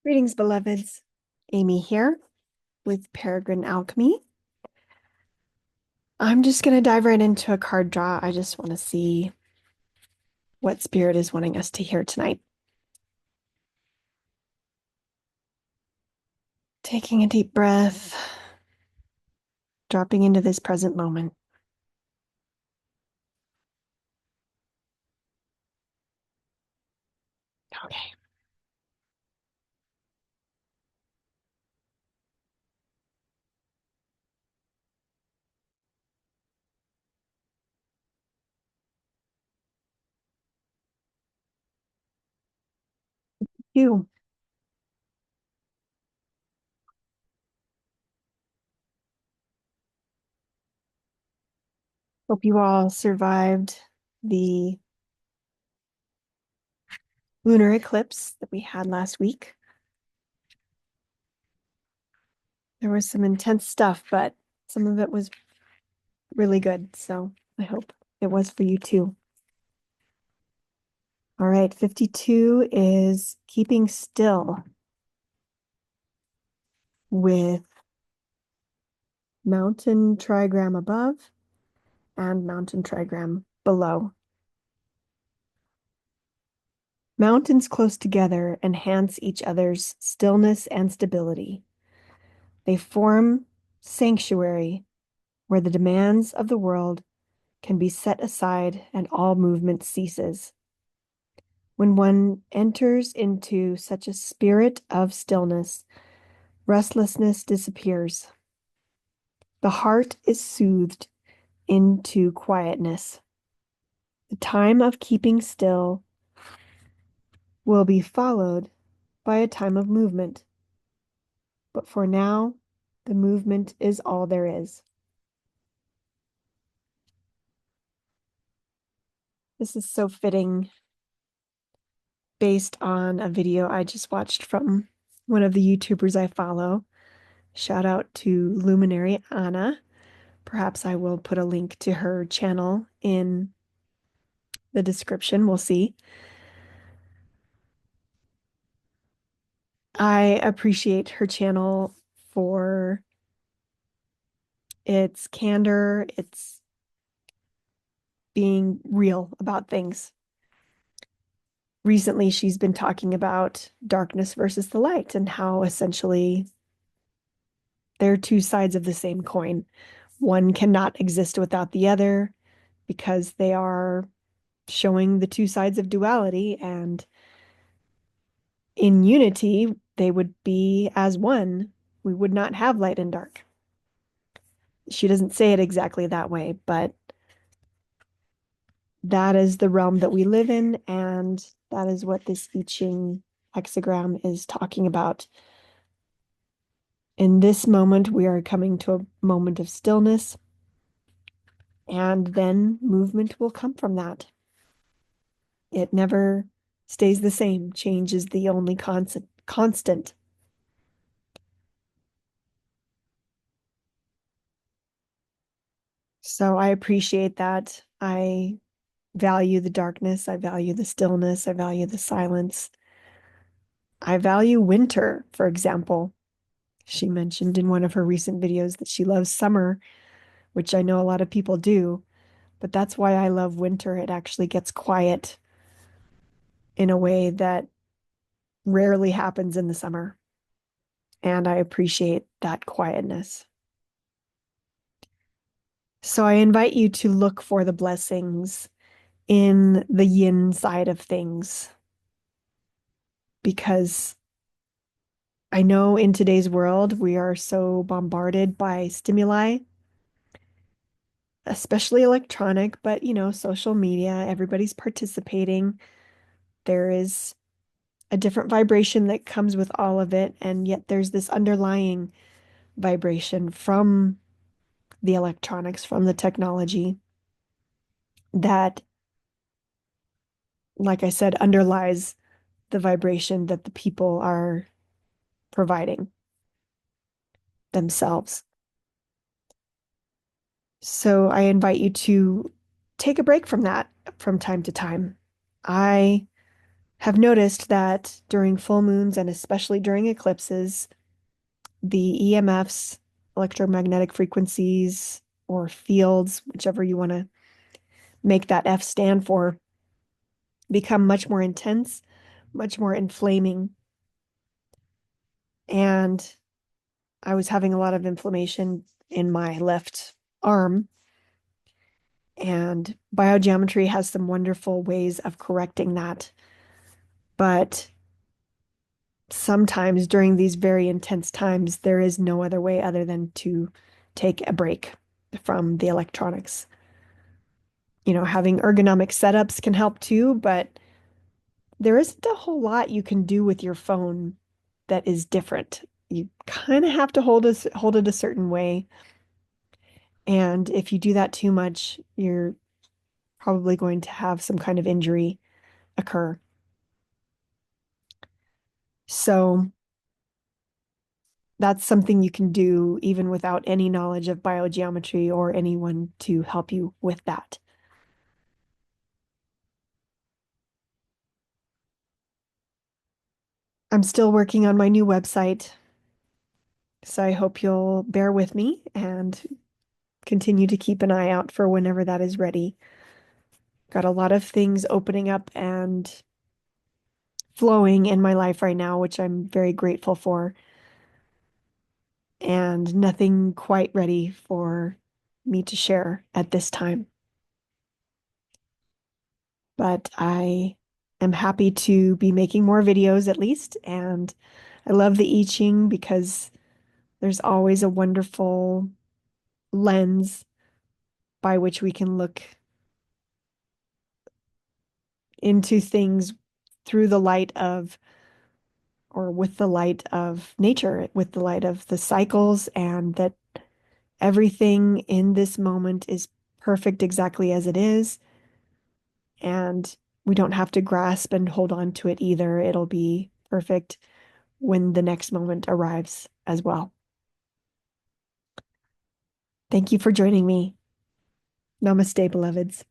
Greetings, beloveds. Amy here with Peregrine Alchemy. I'm just going to dive right into a card draw. I just want to see what Spirit is wanting us to hear tonight. Taking a deep breath, dropping into this present moment. Okay. You. Hope you all survived the lunar eclipse that we had last week. There was some intense stuff, but some of it was really good. So I hope it was for you too. All right, 52 is keeping still with mountain trigram above and mountain trigram below. Mountains close together enhance each other's stillness and stability. They form sanctuary where the demands of the world can be set aside and all movement ceases. When one enters into such a spirit of stillness, restlessness disappears. The heart is soothed into quietness. The time of keeping still will be followed by a time of movement. But for now, the movement is all there is. This is so fitting based on a video I just watched from one of the YouTubers I follow. Shout out to Luminary Anna. Perhaps I will put a link to her channel in the description. We'll see. I appreciate her channel for its candor, its being real about things. Recently, she's been talking about darkness versus the light and how essentially they're two sides of the same coin. One cannot exist without the other because they are showing the two sides of duality, and in unity, they would be as one. We would not have light and dark. She doesn't say it exactly that way, but that is the realm that we live in, and that is what this I Ching hexagram is talking about. In this moment, we are coming to a moment of stillness, and then movement will come from that. It never stays the same. Change is the only constant. So I appreciate that. I value the darkness. I value the stillness. I value the silence. I value winter, for example. She mentioned in one of her recent videos that she loves summer, which I know a lot of people do, but that's why I love winter. It actually gets quiet in a way that rarely happens in the summer. And I appreciate that quietness. So I invite you to look for the blessings in the yin side of things, because I know in today's world we are so bombarded by stimuli, especially electronic, but social media, everybody's participating. There is a different vibration that comes with all of it, and yet there's this underlying vibration from the electronics, from the technology that, like I said, underlies the vibration that the people are providing themselves. So I invite you to take a break from that from time to time. I have noticed that during full moons and especially during eclipses, the EMFs, electromagnetic frequencies, or fields, whichever you want to make that F stand for, become much more intense, much more inflaming. And I was having a lot of inflammation in my left arm. And biogeometry has some wonderful ways of correcting that. But sometimes during these very intense times, there is no other way other than to take a break from the electronics. Having ergonomic setups can help too, but there isn't a whole lot you can do with your phone that is different. You kind of have to hold it a certain way. And if you do that too much, you're probably going to have some kind of injury occur. So that's something you can do even without any knowledge of biogeometry or anyone to help you with that. I'm still working on my new website, so I hope you'll bear with me and continue to keep an eye out for whenever that is ready. Got a lot of things opening up and flowing in my life right now, which I'm very grateful for, and nothing quite ready for me to share at this time. But I am happy to be making more videos at least, and I love the I Ching because there's always a wonderful lens by which we can look into things through the light of, or with the light of nature, with the light of the cycles, and that everything in this moment is perfect exactly as it is. And we don't have to grasp and hold on to it either. It'll be perfect when the next moment arrives as well. Thank you for joining me. Namaste, beloveds.